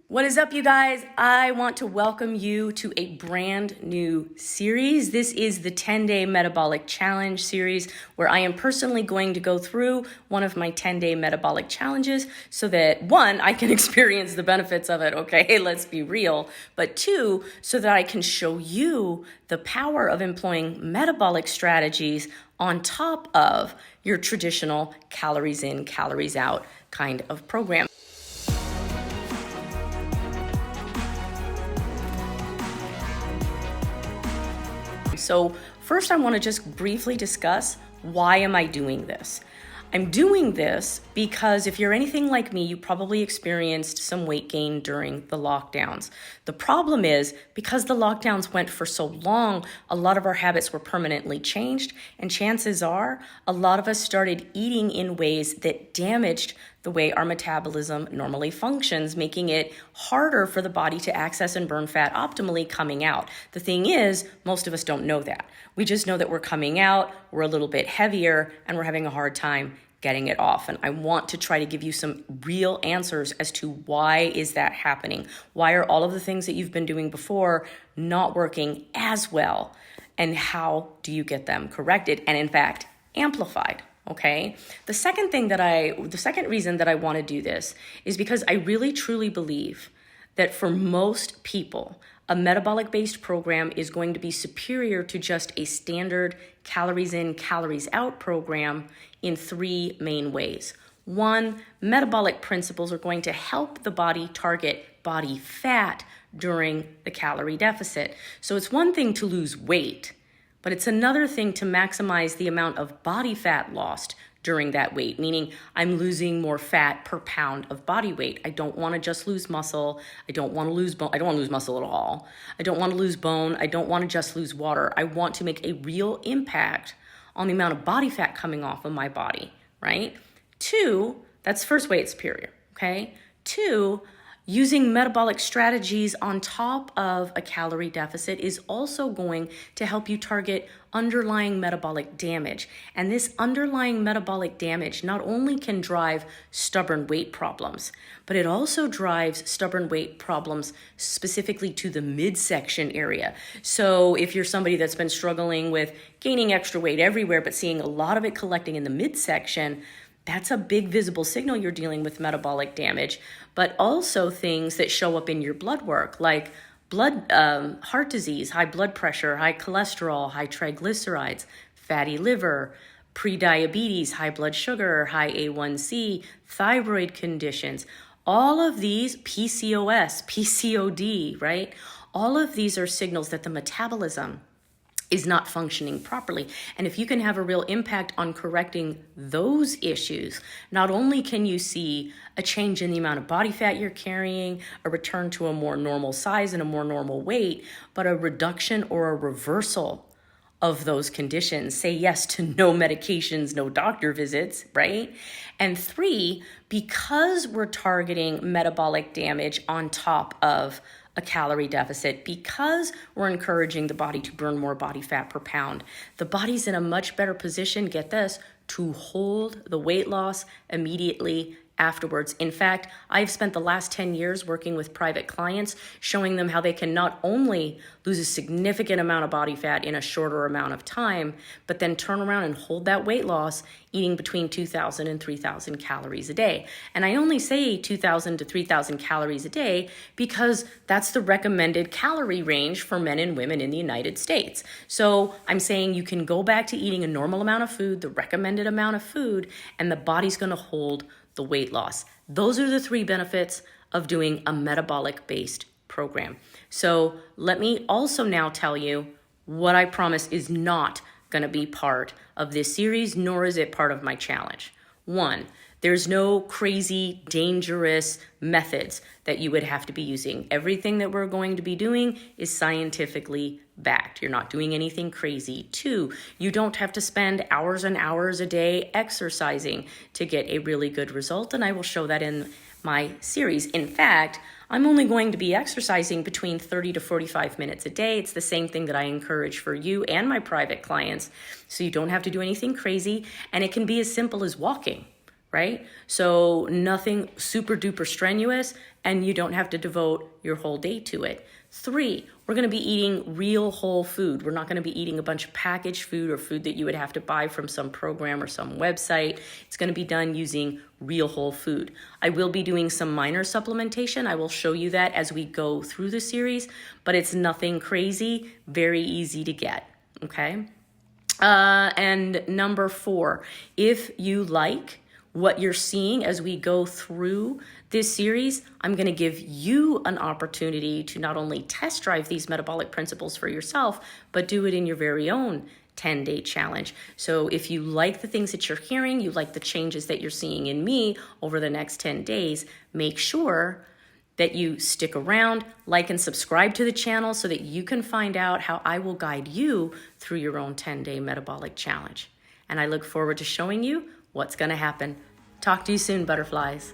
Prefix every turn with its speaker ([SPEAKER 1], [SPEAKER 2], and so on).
[SPEAKER 1] What is up, you guys? I want to welcome you to a brand new series. This is the 10-day Metabolic Challenge series where I am personally going to go through one of my 10-day metabolic challenges so that, one, I can experience the benefits of it, okay? Let's be real. But two, so that I can show you the power of employing metabolic strategies on top of your traditional calories in, calories out kind of program. So first, I want to just briefly discuss why am I doing this? I'm doing this because if you're anything like me, you probably experienced some weight gain during the lockdowns. The problem is because the lockdowns went for so long, a lot of our habits were permanently changed, and chances are a lot of us started eating in ways that damaged the way our metabolism normally functions, making it harder for the body to access and burn fat optimally coming out. The thing is, most of us don't know that. We just know that we're coming out, we're a little bit heavier, and we're having a hard time getting it off. And I want to try to give you some real answers as to why is that happening? Why are all of the things that you've been doing before not working as well? And how do you get them corrected and, in fact, amplified? Okay. The second reason that I want to do this is because I really truly believe that for most people, a metabolic-based program is going to be superior to just a standard calories in, calories out program in three main ways. One, metabolic principles are going to help the body target body fat during the calorie deficit. So it's one thing to lose weight, but it's another thing to maximize the amount of body fat lost during that weight, meaning I'm losing more fat per pound of body weight. I don't want to just lose muscle. I don't want to lose bone. I don't want to lose muscle at all. I don't want to lose bone. I don't want to just lose water. I want to make a real impact on the amount of body fat coming off of my body, right? Two, that's first way it's superior, okay? Two, using metabolic strategies on top of a calorie deficit is also going to help you target underlying metabolic damage. And this underlying metabolic damage not only can drive stubborn weight problems, but it also drives stubborn weight problems specifically to the midsection area. So if you're somebody that's been struggling with gaining extra weight everywhere, but seeing a lot of it collecting in the midsection, that's a big visible signal you're dealing with metabolic damage, but also things that show up in your blood work, like heart disease, high blood pressure, high cholesterol, high triglycerides, fatty liver, prediabetes, high blood sugar, high A1C, thyroid conditions. All of these, PCOS, PCOD, right? All of these are signals that the metabolism is not functioning properly. And if you can have a real impact on correcting those issues, not only can you see a change in the amount of body fat you're carrying, a return to a more normal size and a more normal weight, but a reduction or a reversal of those conditions. Say yes to no medications, no doctor visits, right? And three, because we're targeting metabolic damage on top of a calorie deficit, because we're encouraging the body to burn more body fat per pound, the body's in a much better position, get this, to hold the weight loss immediately afterwards. In fact, I've spent the last 10 years working with private clients, showing them how they can not only lose a significant amount of body fat in a shorter amount of time, but then turn around and hold that weight loss eating between 2,000 and 3,000 calories a day. And I only say 2,000 to 3,000 calories a day because that's the recommended calorie range for men and women in the United States. So I'm saying you can go back to eating a normal amount of food, the recommended amount of food, and the body's going to hold the weight loss. Those are the three benefits of doing a metabolic-based program. So let me also now tell you what I promise is not going to be part of this series, nor is it part of my challenge. One, there's no crazy, dangerous methods that you would have to be using. Everything that we're going to be doing is scientifically backed. You're not doing anything crazy. Two, you don't have to spend hours and hours a day exercising to get a really good result, and I will show that in my series. In fact, I'm only going to be exercising between 30 to 45 minutes a day. It's the same thing that I encourage for you and my private clients, so you don't have to do anything crazy, and it can be as simple as walking. right? So nothing super duper strenuous, and you don't have to devote your whole day to it. 3, we're going to be eating real whole food. We're not going to be eating a bunch of packaged food or food that you would have to buy from some program or some website. It's going to be done using real whole food. I will be doing some minor supplementation. I will show you that as we go through the series, but it's nothing crazy, very easy to get, okay? And number 4, if you like what you're seeing as we go through this series, I'm going to give you an opportunity to not only test drive these metabolic principles for yourself, but do it in your very own 10-day challenge. So if you like the things that you're hearing, you like the changes that you're seeing in me over the next 10 days, make sure that you stick around, like and subscribe to the channel so that you can find out how I will guide you through your own 10-day metabolic challenge. And I look forward to showing you what's going to happen. Talk to you soon, butterflies.